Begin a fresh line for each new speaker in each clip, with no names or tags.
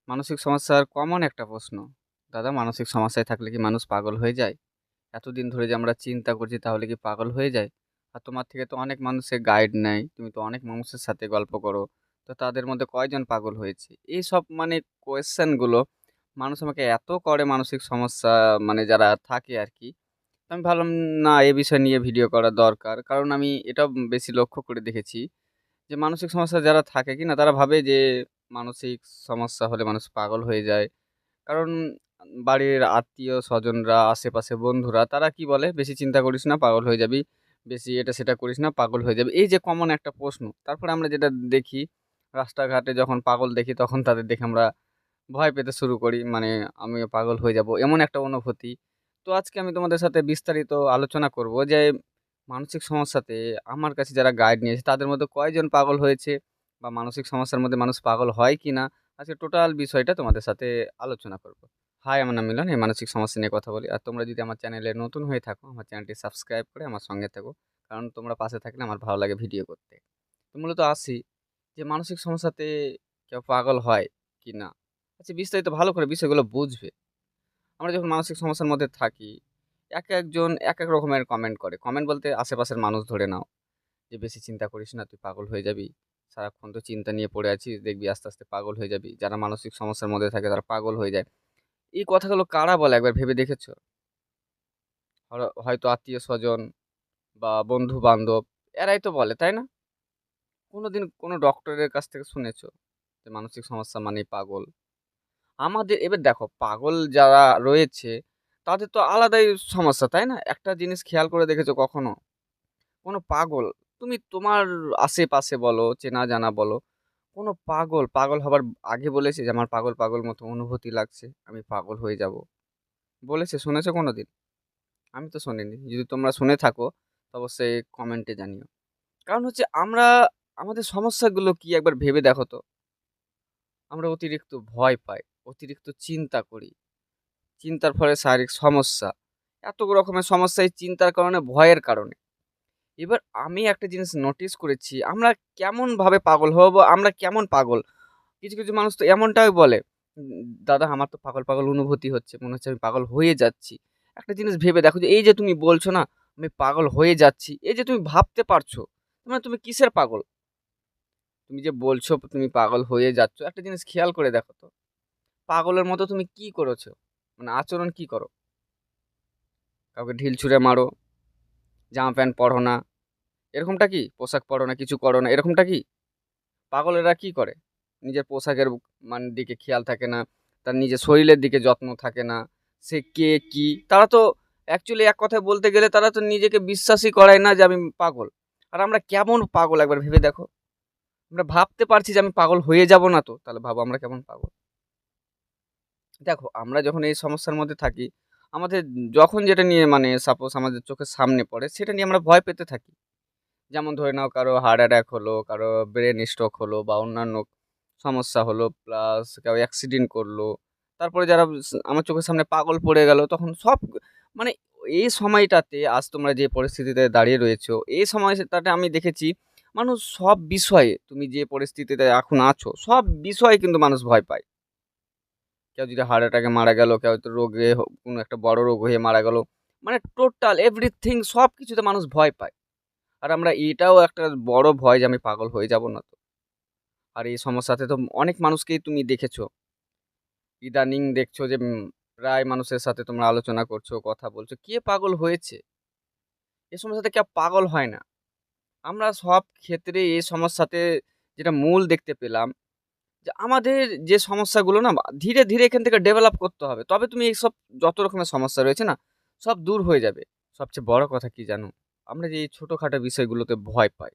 মানসিক সমস্যার কমন একটা প্রশ্ন। দাদা, মানসিক সমস্যায় থাকলে কি মানুষ পাগল হয়ে যায়? এতদিন ধরে যে আমরা চিন্তা করছি তাহলে কি পাগল হয়ে যায়? আর তোমার থেকে তো অনেক মানুষের গাইড নেয়। তুমি তো অনেক মানুষের সাথে গল্প করো। তো তাদের মধ্যে কয়জন পাগল হয়েছে? এইসব কোয়েশ্চেন গুলো মানুষ আমাকে এত করে, মানসিক সমস্যা যারা থাকে আরকি। আমি ভাবলাম না, এ বিষয় নিয়ে ভিডিও করা দরকার। কারণ আমি এটাও বেশি লক্ষ্য করে দেখেছি যে মানসিক সমস্যা যারা থাকে কিনা তারা ভাবে যে মানসিক সমস্যা হলে মানুষ পাগল হয়ে যায়। কারণ বাড়ির আত্মীয়-স্বজনরা, আশেপাশে বন্ধুরা তারা কি বলে? "বেশি চিন্তা করিস না, পাগল হয়ে যাবি। বেশি এটা সেটা করিস না, পাগল হয়ে যাবি।" এই যে কমন একটা প্রশ্ন। তারপরে আমরা যেটা দেখি, রাস্তাঘাটে যখন পাগল দেখি তখন তাদের দেখে আমরা ভয় পেতে শুরু করি। আমিও পাগল হয়ে যাবো, এমন একটা অনুভূতি। তো আজকে আমি তোমাদের সাথে বিস্তারিত আলোচনা করব যে মানসিক সমস্যাতে আমার কাছে যারা গাইড নিয়েছে তাদের মধ্যে কয়জন পাগল হয়েছে বা মানসিক সমস্যার মধ্যে মানুষ পাগল হয় কিনা? আজকে টোটাল বিষয়টা তোমাদের সাথে আলোচনা করব। হাই, আমার নাম মিলন। এই মানসিক সমস্যা নিয়ে কথা বলি। আর তোমরা যদি আমার চ্যানেলে নতুন হয়ে থাকো, আমার চ্যানেলটি সাবস্ক্রাইব করে আমার সঙ্গে থেকো। কারণ তোমরা পাশে থাকলে আমার ভালো লাগে ভিডিও করতে। তো মূলত আসি যে মানসিক সমস্যাতে কেউ পাগল হয় কিনা? আচ্ছা, বিস্তারিত ভালো করে বিষয়গুলো বুঝবে। আমরা যখন মানসিক সমস্যার মধ্যে থাকি, একেকজন একেক রকমের কমেন্ট করে। কমেন্ট বলতে আশেপাশের মানুষ ধরে নাও যে, "বেশি চিন্তা করিস না, তুই পাগল হয়ে যাবি। সারাক্ষণ তো চিন্তা নিয়ে পড়ে আছিস, দেখবি আস্তে, আস্তে পাগল হয়ে যাবি।" যারা মানসিক সমস্যার মধ্যে থাকে তারা পাগল হয়ে যায়। এই কথাগুলো কারা বলে একবার ভেবে দেখেছ? হয়তো আত্মীয়স্বজন বা বন্ধু-বান্ধব, এরাই তো বলে, তাই না? কোনোদিন কোনো ডক্টরের কাছ থেকে শুনেছ যে মানসিক সমস্যা মানেই পাগল? আমাদের এবার দেখো, পাগল যারা রয়েছে তাদের তো আলাদাই সমস্যা, তাই না? একটা জিনিস খেয়াল করে দেখেছো কখনো? কোনো পাগল, তুমি তোমার আশেপাশে বলো, চেনা জানা বলো, কোনো পাগল হবার আগে বলেছে যে আমার পাগল, পাগল মতো অনুভূতি লাগছে, আমি পাগল হয়ে যাবো? বলেছে? শুনেছো কোনোদিন? আমি তো শুনিনি। যদি তোমরা শুনে থাকো তো অবশ্যই কমেন্টে জানিও। কারণ হচ্ছে আমরা আমাদের সমস্যাগুলো কি একবার ভেবে দেখো তো? আমরা অতিরিক্ত ভয় পাই, অতিরিক্ত চিন্তা করি। চিন্তার ফলে শারীরিক সমস্যা। এত রকমের সমস্যা এই চিন্তার কারণে, ভয়ের কারণে। এবার আমি একটা জিনিস নোটিস করেছি, আমরা কেমনভাবে পাগল হবো, আমরা কেমন পাগল? কিছু, কিছু মানুষ তো এমনটাও বলে, দাদা, আমার তো পাগল, পাগল অনুভূতি হচ্ছে। মনে হচ্ছে আমি পাগল হয়ে যাচ্ছি।" একটা জিনিস ভেবে দেখো যে এই যে তুমি বলছো না, আমি পাগল হয়ে যাচ্ছি। এই যে তুমি ভাবতে পারছো, তুমি কিসের পাগল? তুমি যে বলছো তুমি পাগল হয়ে যাচ্ছ, একটা জিনিস খেয়াল করে দেখো তো। পাগলের মতো তুমি কি করেছো? আচরণ কি করো? কাউকে ঢিল ছুঁড়ে মারো, জামা প্যান্ট পরো না, এরকমটা কি? পোশাক পরো না, কিছু করো না, এরকমটা কি? পাগলেরা কি করে? নিজের পোশাকের দিকে খেয়াল থাকে না, তার নিজের শরীরের দিকে যত্ন থাকে না। সে কে, কি? তারা তো অ্যাকচুয়ালি এক কথায় বলতে গেলে তারা তো নিজেকে বিশ্বাসই করায় না যে আমি পাগল। আর আমরা কেমন পাগল একবার ভেবে দেখো। আমরা ভাবতে পারছি যে আমি পাগল হয়ে যাব না তো? তাহলে ভাবো আমরা কেমন পাগল। দেখো, আমরা যখন এই সমস্যার মধ্যে থাকি, আমাদের যখন যেটা নিয়ে সাপোজ আমাদের চোখের সামনে পড়ে, সেটা নিয়ে আমরা ভয় পেতে থাকি। যেমন ধরে নাও, কারো হার্ট অ্যাটাক হলো, কারো ব্রেন স্ট্রোক হলো বা অন্যান্য সমস্যা হলো, প্লাস কেউ অ্যাক্সিডেন্ট করলো। তারপরে যারা আমার চোখের সামনে পাগল পড়ে গেল, তখন সব মানে এই সময়টাতে আজ তোমরা যে পরিস্থিতিতে দাঁড়িয়ে রয়েছো, এই সময়টাতে আমি দেখেছি মানুষ সব বিষয়ে, তুমি যে পরিস্থিতিতে এখন আছো, সব বিষয়ে কিন্তু মানুষ ভয় পায়। কেউ যদি হার্ট অ্যাটাকে মারা গেল, কেউ হয়তো কোনো একটা বড় রোগ হয়ে মারা গেল। টোটাল এভরিথিং সবকিছুতে মানুষ ভয় পায়। আর আমরা এটাও একটা বড় ভয় যে আমি পাগল হয়ে যাব না তো? আর এই সমস্যাতে তো অনেক মানুষকেই তুমি দেখেছো। ইদানিং দেখছো যে প্রায় মানুষের সাথে তোমরা আলোচনা করছো, কথা বলছো। কে পাগল হয়েছে? এ সমস্যাতে কেউ পাগল হয় না। আমরা সব ক্ষেত্রে এই সমস্যাতে যেটা মূল দেখতে পেলাম যে আমাদের যে সমস্যাগুলো না ধীরে, ধীরে এখান থেকে ডেভেলপ করতে হবে। তবে তুমি এইসব যত রকমের সমস্যা রয়েছে না, সব দূর হয়ে যাবে। সবচেয়ে বড় কথা কি জানো? আমরা যে এই ছোটখাটো বিষয়গুলোতে ভয় পাই,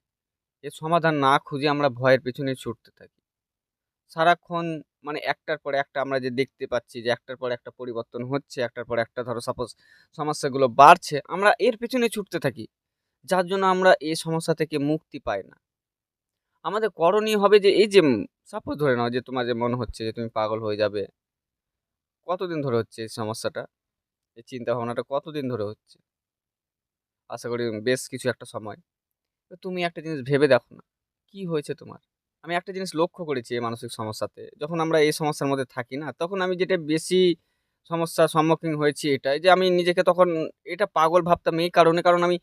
এর সমাধান না খুঁজে আমরা ভয়ের পেছনে ছুটতে থাকি। সারাক্ষণ একটার পর একটা আমরা যে দেখতে পাচ্ছি যে একটার পর একটা পরিবর্তন হচ্ছে, একটার পর একটা ধরো সাপোজ সমস্যাগুলো বাড়ছে, আমরা এর পেছনে ছুটতে থাকি। যার জন্য আমরা এই সমস্যা থেকে মুক্তি পাই না। আমাদের করণীয় হবে যে এই যে সাপোজ ধরে নাও যে তোমার যে মনে হচ্ছে যে তুমি পাগল হয়ে যাবে। কতদিন ধরে হচ্ছে এই সমস্যাটা? এই চিন্তা ভাবনাটা কতদিন ধরে হচ্ছে? আশা করি বেশ কিছু একটা সময়। তো তুমি একটা জিনিস ভেবে দেখো না, কি হয়েছে তোমার? আমি একটা জিনিস লক্ষ্য করেছি এই মানসিক সমস্যাতে। যখন আমরা এই সমস্যার মধ্যে থাকি না, তখন আমি যেটা বেশি সমস্যার সম্মুখীন হয়েছি এটাই যে আমি নিজেকে তখন এটা পাগল ভাবতাম এই কারণে, কারণ আমি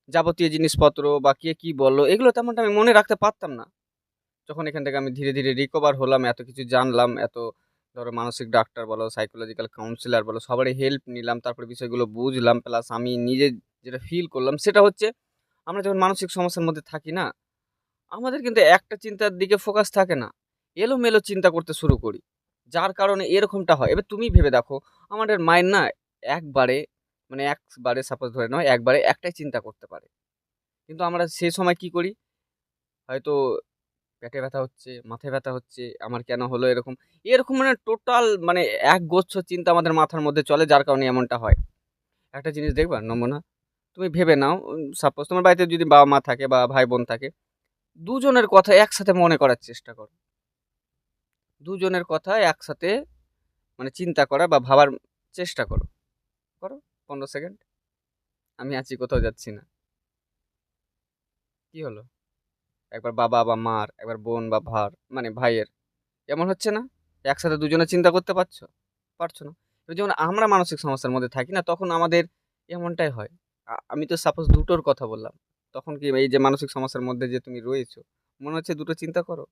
যাবতীয় জিনিসপত্র বা কে কি বলল এগুলো তেমনটা আমি মনে রাখতে পারতাম না। যখন এখান থেকে আমি ধীরে, ধীরে রিকভার হলাম, এত কিছু জানলাম, এত ধরো মানসিক ডাক্তার বলো, সাইকোলজিক্যাল কাউন্সিলর বলো, সবারই হেল্প নিলাম। তারপরে বিষয়গুলো বুঝলাম। প্লাস আমি নিজে যেটা ফিল করলাম সেটা হচ্ছে, আমরা যখন মানসিক সমস্যার মধ্যে থাকি না, আমাদের কিন্তু একটা চিন্তার দিকে ফোকাস থাকে না। এলোমেলো চিন্তা করতে শুরু করি। যার কারণে এরকমটা হয়। এবার তুমি ভেবে দেখো, আমাদের মাইন্ড না একবারে একবারে সাপোজ ধরে নাও একবারে একটাই চিন্তা করতে পারে। কিন্তু আমরা সে সময় কি করি? হয়তো পেটে ব্যথা হচ্ছে, মাথায় ব্যথা হচ্ছে, আমার কেন হলো এরকম? এরকম টোটাল একগুচ্ছ চিন্তা আমাদের মাথার মধ্যে চলে, যার কারণে এমনটা হয়। একটা জিনিস দেখবা নমুনা, তুমি ভেবে নাও, সাপোজ তোমার বাড়িতে যদি বাবা-মা থাকে বা ভাই-বোন থাকে, দুজনের কথা একসাথে মনে করার চেষ্টা করো। দুজনের কথা একসাথে চিন্তা করা বা ভাবার চেষ্টা করো। করো ১৫ সেকেন্ড। আমি আছি, কোথাও যাচ্ছি না। কি হলো? একবার বাবা বা মার, একবার বোন বা ভাইয়ের। এমন হচ্ছে না? একসাথে দুজনে চিন্তা করতে পারছো? পারছো না। এবার যেমন আমরা মানসিক সমস্যার মধ্যে থাকি না, তখন আমাদের এমনটাই হয়। আমি তো সাপোজ দুটোর কথা বললাম। তখন কি এই যে মানসিক সমস্যার মধ্যে যে তুমি রয়েছো, মনে হচ্ছে দুটো চিন্তা করো?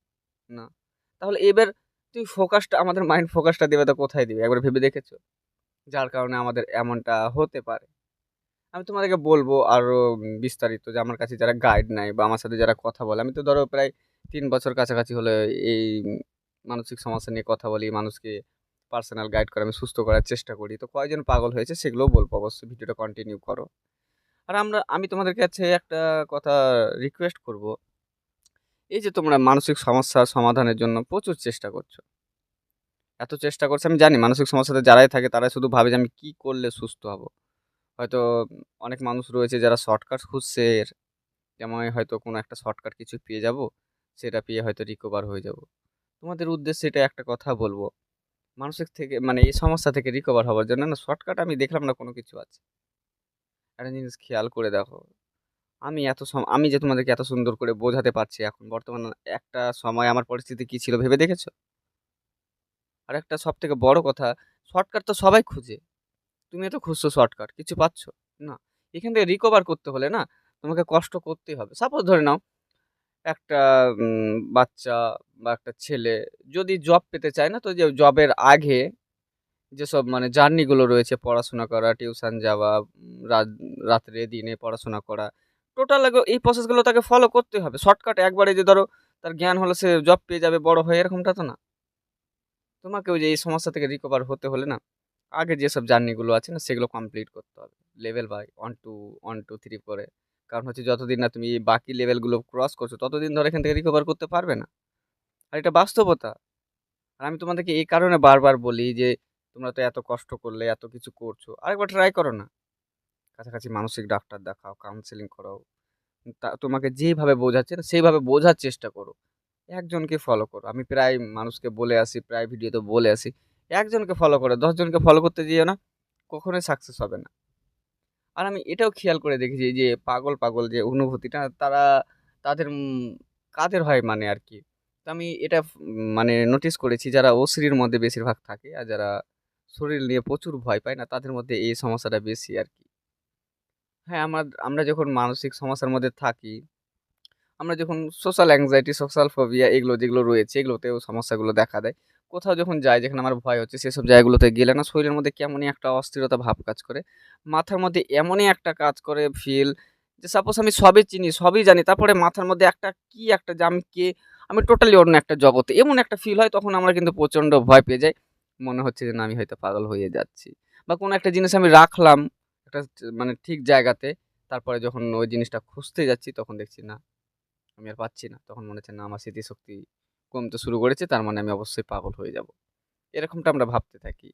না। তাহলে এবার তুমি ফোকাসটা, আমাদের মাইন্ড ফোকাসটা দেবে তো কোথায় দিবে? একবার ভেবে দেখেছো? যার কারণে আমাদের এমনটা হতে পারে। আমি তোমাদেরকে বলবো আরো বিস্তারিত, যে আমার কাছে যারা গাইড নেয় বা আমার সাথে যারা কথা বলে, আমি তো ধরো প্রায় ৩ বছর কাছাকাছি হলো এই মানসিক সমস্যা নিয়ে কথা বলি। মানুষকে পার্সোনাল গাইড করে আমি সুস্থ করার চেষ্টা করি। তো কয়জন পাগল হয়েছে সেগুলোও বলবো, অবশ্যই ভিডিওটা কন্টিনিউ করো। আর আমি তোমাদের কাছে একটা কথা রিকোয়েস্ট করব। এই যে তোমরা মানসিক সমস্যার সমাধানের জন্য প্রচুর চেষ্টা করছো। এত চেষ্টা করছো, আমি জানি মানসিক সমস্যাতে যারাই থাকে তারাই শুধু ভাবে যে আমি কি করলে সুস্থ হব। হয়তো অনেক মানুষ রয়েছে যারা শর্টকাট খুঁজছে, যেমন হয়তো কোনো একটা শর্টকাট কিছু পেয়ে যাব, সেটা পেয়ে হয়তো রিকভার হয়ে যাব। তোমাদের উদ্দেশ্যে এটা একটা কথা বলবো, মানসিক থেকে এই সমস্যা থেকে রিকভার হওয়ার জন্য না শর্টকাট আমি দেখলাম না কোনো কিছু আছে। একটা জিনিস খেয়াল করে দেখো, আমি যে তোমাদেরকে এত সুন্দর করে বোঝাতে পারছি এখন বর্তমান, একটা সময় আমার পরিস্থিতি কি ছিল ভেবে দেখেছো? আর একটা সবথেকে বড় কথা, শর্টকাট তো সবাই খুঁজে। তুমিও তো খুঁজছো শর্টকাট, কিছু পাচ্ছ? না। এখান থেকে রিকভার করতে হলে না তোমাকে কষ্ট করতেই হবে। সাপোজ ধরে নাও একটা বাচ্চা বা একটা ছেলে যদি জব পেতে চায় না, তো যে জবের আগে যেসব জার্নি গুলো রয়েছে, পড়াশোনা করা, টিউশন যাওয়া, রাত রাত্রে দিনে পড়াশোনা করা, টোটাল এই প্রসেস গুলো তাকে ফলো করতে হবে। শর্টকাট একবারে যে ধরো তার জ্ঞান হলো সে জব পেয়ে যাবে বড় হয়ে, এরকমটা তো না। তোমাকেও যে এই সমস্যা থেকে রিকভার হতে হলে না, আগে যেসব জার্নি গুলো আছে না সেগুলো কমপ্লিট করতে হবে। লেভেল বাই 1 2 1 2 3 করে। কারণ হচ্ছে যতদিন না তুমি এই বাকি লেভেল গুলো ক্রস করছো, ততদিন ধরে এখান থেকে রিকভার করতে পারবে না। আর এটা বাস্তবতা। আর আমি তোমাদেরকে এই কারণে বারবার বলি যে, তোমরা তো এত কষ্ট করলে, এত কিছু করছো। আরেকবার ট্রাই করো না। কাছাকাছি মানসিক ডাক্তার দেখাও, কাউন্সেলিং করাও। তোমাকে যেভাবে বোঝাচ্ছে না, সেইভাবে বোঝার চেষ্টা করো। একজনকে ফলো করো। আমি প্রায় মানুষকে বলে আসি, প্রায় ভিডিওতে বলে আসি, একজনকে ফলো করো। ১০ জনকে ফলো করতে যেও না, কখনোই সাকসেস হবে না। আর আমি এটাও খেয়াল করে দেখেছি যে পাগল, পাগল যে অনুভূতিটা তাদের কাদের হয় আরকি। তো আমি এটা নোটিস করেছি, যারা অশ্লীর মধ্যে বেশিরভাগ থাকে আর যারা শরীর নিয়ে প্রচুর ভয় পায় না, তাদের মধ্যে এই সমস্যাটা বেশি আরকি। হ্যাঁ, আমরা যখন মানসিক সমস্যার মধ্যে থাকি, আমরা যখন সোশ্যাল অ্যাংজাইটি, সোশ্যাল ফোবিয়া এগুলো যেগুলো রয়েছে, এগুলোতেও সমস্যাগুলো দেখা দেয়। কোথাও যখন যাই যেখানে আমার ভয় হচ্ছে, সেসব জায়গাগুলোতে গেলে না শরীরের মধ্যে কেমনই একটা অস্থিরতা ভাব কাজ করে। মাথার মধ্যে এমনই একটা কাজ করে ফিল, যে সাপোজ আমি সবই চিনি, সবই জানি। তারপরে মাথার মধ্যে একটা কি একটা যে আমি কে? আমি টোটালি অন্য একটা জগতে। এমন একটা ফিল হয়, তখন আমরা কিন্তু প্রচণ্ড ভয় পেয়ে যাই। মনে হচ্ছে যে না, আমি হয়তো পাগল হয়ে যাচ্ছি। বা কোনো একটা জিনিস আমি রাখলাম একটা ঠিক জায়গাতে। তারপরে যখন ওই জিনিসটা খুঁজতে যাচ্ছি, তখন দেখছি না, আমি আর পাচ্ছি না। তখন মনে হচ্ছে না, আমার স্মৃতিশক্তি কমতে শুরু করেছে। তার মানে আমি অবশ্যই পাগল হয়ে যাব। এরকমটা আমরা ভাবতে থাকি।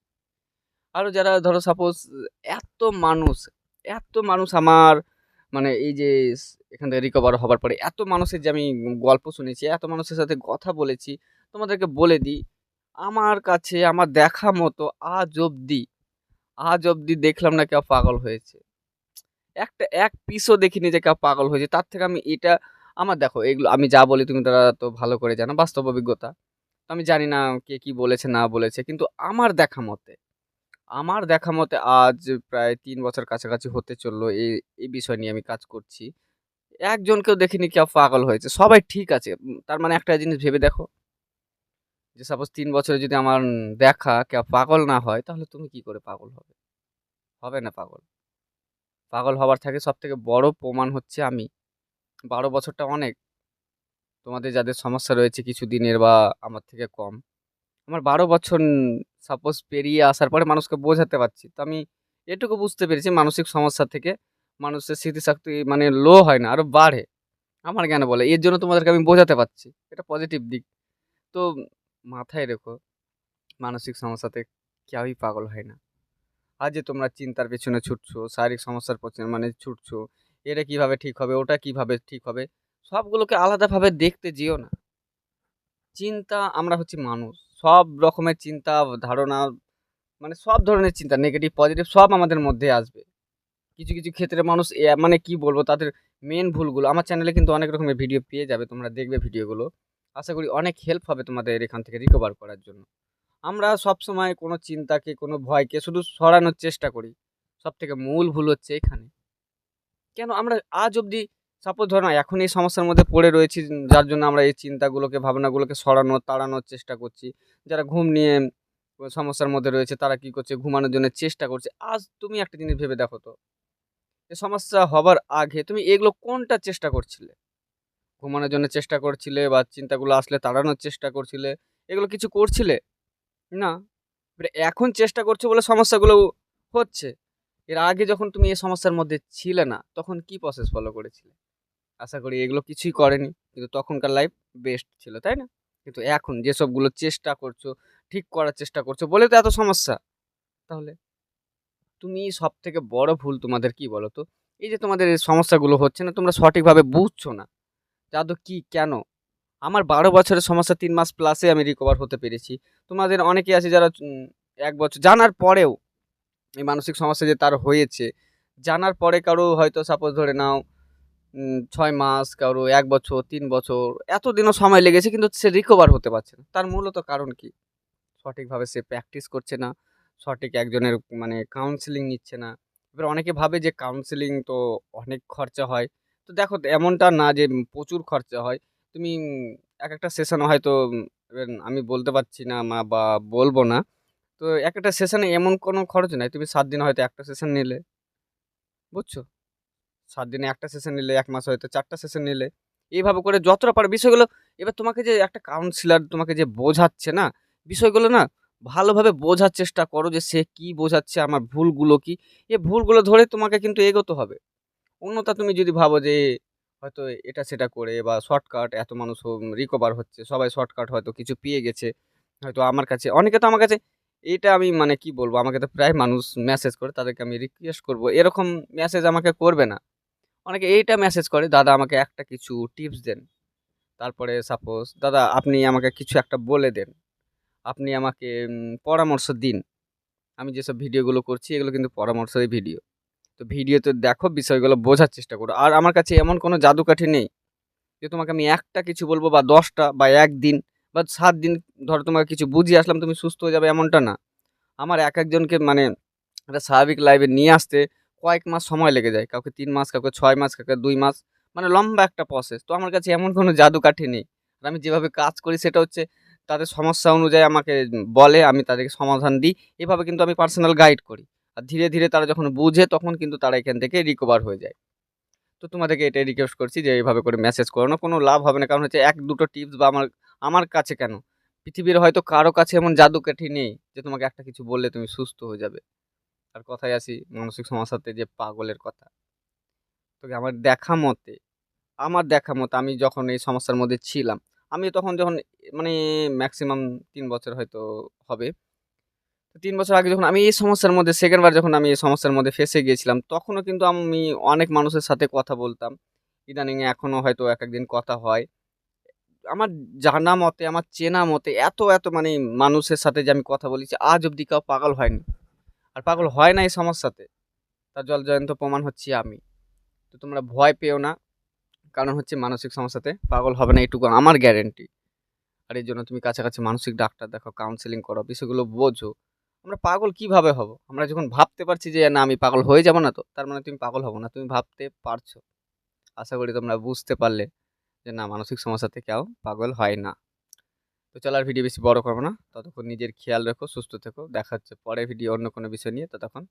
আরো যারা ধরো সাপোজ এত মানুষ, এত মানুষ আমার এই যে এখান থেকে রিকভার হবার পরে এত মানুষের যে আমি গল্প শুনেছি, এত মানুষের সাথে কথা বলেছি। তোমাদেরকে বলে দিই, আমার কাছে আমার দেখা মতো আজ অব্দি দেখলাম না কেউ পাগল হয়েছে। এক পিসও দেখিনি যে কেউ পাগল হয়েছে। তার থেকে আমি এটা আমার দেখো এগুলো আমি যা বলি তুমি তারা তো ভালো করে জানো, বাস্তব অভিজ্ঞতা। তো আমি জানি না কে কি বলেছে না বলেছে। কিন্তু আমার দেখা মতে আজ প্রায় ৩ বছর কাছাকাছি হতে চললো এই বিষয় নিয়ে আমি কাজ করছি। একজনকেও দেখিনি কেউ পাগল হয়েছে। সবাই ঠিক আছে। তার মানে একটা জিনিস ভেবে দেখো যে সাপোজ ৩ বছরে যদি আমার দেখা কেউ পাগল না হয়, তাহলে তুমি কি করে পাগল হবে? হবে না পাগল। পাগল হবার থেকে সবথেকে বড় প্রমাণ হচ্ছে আমি। ১২ বছরটা অনেক। তোমাদের যাদের সমস্যা রয়েছে কিছুদিনের বা আমার থেকে কম। আমার ১২ বছর সাপোজ পেরিয়ে আসার পরে মানুষকে বোঝাতে পারছি। তো আমি এটুকু বুঝতে পেরেছি মানসিক সমস্যা থেকে মানুষের স্মৃতিশক্তি মানে লো হয় না, আরো বাড়ে। আমার জ্ঞানে বলে। এর জন্য তোমাদেরকে আমি বোঝাতে পারছি। এটা পজিটিভ দিক। তো মাথায় রেখো মানসিক সমস্যাতে কেউই পাগল হয় না। আর যে তোমরা চিন্তার পেছনে ছুটছো, শারীরিক সমস্যার মানে ছুটছো, এটা কিভাবে ঠিক হবে, ওটা কিভাবে ঠিক হবে, সবগুলোকে আলাদাভাবে দেখতে যেও না। চিন্তা আমরা হচ্ছি মানুষ। সব রকমের চিন্তা, ধারণা মানে সব ধরনের চিন্তা নেগেটিভ, পজিটিভ সব আমাদের মধ্যে আসবে। কিছু ক্ষেত্রে মানুষ মানে কি বলবো তাদের মেইন ভুলগুলো আমার চ্যানেলে কিন্তু অনেক রকমের ভিডিও পেয়ে যাবে। তোমরা দেখবে ভিডিওগুলো। আশা করি অনেক হেল্প হবে তোমাদের এখান থেকে রিকভার করার জন্য। আমরা সবসময় কোনো চিন্তাকে, কোনো ভয়কে শুধু সরানোর চেষ্টা করি। সবথেকে মূল ভুল হচ্ছে এখানে। কেন আমরা আজ অব্দি সাপোজ ধরো না এখন এই সমস্যার মধ্যে পড়ে রয়েছি যার জন্য আমরা এই চিন্তাগুলোকে, ভাবনাগুলোকে সরানোর, তাড়ানোর চেষ্টা করছি। যারা ঘুম নিয়ে সমস্যার মধ্যে রয়েছে তারা কি করছে? ঘুমানোর জন্য চেষ্টা করছে। আজ তুমি একটা জিনিস ভেবে দেখো তো, এ সমস্যা হবার আগে তুমি এগুলো কোনটা চেষ্টা করছিলে? ঘুমানোর জন্য চেষ্টা করছিলে বা চিন্তাগুলো আসলে তাড়ানোর চেষ্টা করছিলে? এগুলো কিছু করছিলে? না। এবারে এখন চেষ্টা করছো বলে সমস্যাগুলো হচ্ছে। এর আগে যখন তুমি এই সমস্যার মধ্যে ছিলে না, তখন কি প্রসেস ফলো করেছিলে? আশা করি এগুলো কিছুই করেনি। কিন্তু তখনকার লাইফ বেস্ট ছিল, তাই না? কিন্তু এখন যেসবগুলো চেষ্টা করছো, ঠিক করার চেষ্টা করছো বলেই তো এত সমস্যা। তাহলে তুমি সবথেকে বড় ভুল তোমাদের কি বলো তো? এই যে তোমাদের এই সমস্যাগুলো হচ্ছে না, তোমরা সঠিকভাবে বুঝছো না। যে আদৌ কি, কেন? আমার ১২ বছরের সমস্যা ৩ মাস প্লাসে আমি রিকভার হতে পেরেছি। তোমাদের অনেকেই আছে যারা ১ বছর জানার পরেও এই মানসিক সমস্যা যে তার হয়েছে, জানার পরে কারো হয়তো সাপোজ ধরে নাও ৬ মাস, কারো ১ বছর, ৩ বছর এতদিনও সময় লেগেছে কিন্তু সে রিকভার হতে পারছে না। তার মূলত কারণ কি? সঠিকভাবে সে প্র্যাকটিস করছে না। সঠিক একজনের মানে কাউন্সেলিং নিচ্ছে না। এবার অনেকে ভাবে যে কাউন্সেলিং তো অনেক খরচা হয়। তো দেখো এমনটা না যে প্রচুর খরচা হয়। তুমি একেকটা সেশন হয়তো এবার আমি বলতে পারছি না বা বলব না। তো একেকটা সেশনে এমন কোনো খরচ নাই। তুমি ৭ দিনে হয়তো একটা সেশন নিলে। বুঝছো? ৭ দিনে একটা সেশন নিলে, ১ মাসে হয়তো ৪ টা সেশন নিলে। এইভাবে করে যতটা পারো বিষয়গুলো এবার তোমাকে যে একটা কাউন্সিলর তোমাকে যে বোঝাচ্ছে না, বিষয়গুলো না ভালোভাবে বোঝার চেষ্টা করো যে সে কি বোঝাচ্ছে, আমার ভুলগুলো কি? এই ভুলগুলো ধরে তোমাকে কিন্তু এগোতে হবে। অন্যথা তুমি যদি ভাবো যে হয়তো এটা সেটা করে বা শর্টকাট এত মানুষ রিকভার হচ্ছে, সবাই শর্টকাট হয়তো কিছু পেয়ে গেছে। হয়তো আমার কাছে অনেকে তো আমার কাছে এটা আমি মানে কি বলবো, আমাকে তো প্রায় মানুষ মেসেজ করে তাদেরকে আমি রিকোয়েস্ট করব। এরকম মেসেজ আমাকে করবে না। অনেকে এইটা মেসেজ করে, "দাদা আমাকে একটা কিছু টিপস দেন।" তারপরে সাপোজ, "দাদা আপনি আমাকে কিছু একটা বলে দেন। আপনি আমাকে পরামর্শ দিন।" আমি যেসব ভিডিওগুলো করছি এগুলো কিন্তু পরামর্শেরই ভিডিও। তো ভিডিওতে দেখো বিষয়গুলো বোঝার চেষ্টা করো। আর আমার কাছে এমন কোনো জাদুকাঠি নেই যে তোমাকে আমি একটা কিছু বলবো বা ১০ টা বা ১ দিন বা ৭ দিন ধরো তোমাকে কিছু বুঝিয়ে আসলাম তুমি সুস্থ হয়ে যাবে এমনটা না। আমার একেকজনকে মানে একটা স্বাভাবিক লাইফে নিয়ে আসতে কয়েক মাস সময় লেগে যায়। কাউকে ৩ মাস, কাউকে ৬ মাস, কাউকে ২ মাস। মানে লম্বা একটা প্রসেস। তো আমার কাছে এমন কোনো জাদুকাঠি নেই। আর আমি যেভাবে কাজ করি সেটা হচ্ছে তাদের সমস্যা অনুযায়ী আমাকে বলে, আমি তাদেরকে সমাধান দিই। এভাবে কিন্তু আমি পার্সোনাল গাইড করি। আর ধীরে তারা যখন বুঝে তখন কিন্তু তারা এখান থেকে রিকভার হয়ে যায়। তো তোমাদেরকে এটাই রিকোয়েস্ট করছি যে এভাবে করে মেসেজ করো না। কোনো লাভ হবে না। কারণ হচ্ছে ১-২ টো টিপস বা আমার কাছে কেন? পৃথিবীর হয়তো কারো কাছে এমন জাদুকাঠি নেই যে তোমাকে একটা কিছু বললে তুমি সুস্থ হয়ে যাবে। আর কথায় আসি মানসিক সমস্যাতে যে পাগলের কথা। তো আমার দেখা মতে আমি যখন এই সমস্যার মধ্যে ছিলাম, আমি তখন যখন মানে মেক্সিমাম ৩ বছর হয়তো হবে। তো ৩ বছর আগে যখন আমি এই সমস্যার মধ্যে 2nd বার যখন আমি এই সমস্যার মধ্যে ফেঁসে গিয়েছিলাম, তখনও কিন্তু আমি অনেক মানুষের সাথে কথা বলতাম। ইদানিং এখনো হয়তো একেকদিন কথা হয়। আমার জানা মতে, আমার চেনা মতে এত মানে মানুষের সাথে যে আমি কথা বলেছি, আজ অব্দি কেউ পাগল হয়নি। আর পাগল হয় না এই সমস্যাতে। তার জলজ্যান্ত প্রমাণ হচ্ছি আমি। তো তোমরা ভয় পেও না। কারণ হচ্ছে মানসিক সমস্যাতে পাগল হবে না এটুকু আমার গ্যারান্টি। আর এর জন্য তুমি কাছাকাছি মানসিক ডাক্তার দেখাও, কাউন্সেলিং করো, বিষয়গুলো বোঝো। আমরা পাগল কিভাবে হব? আমরা যখন ভাবতে পারছি যে না আমি পাগল হয়ে যাব না তো, তার মানে তুমি পাগল হবো না। তুমি ভাবতে পারছো। আশা করি তোমরা বুঝতে পারলে যে না মানসিক সমস্যাতে কেউ পাগল হয় না। তো চলো আর ভিডিও বেশি বড় করব না। ততক্ষণ নিজের খেয়াল রেখো, সুস্থ থেকো। দেখা হচ্ছে পরের ভিডিও অন্য কোনো বিষয় নিয়ে। ততক্ষণ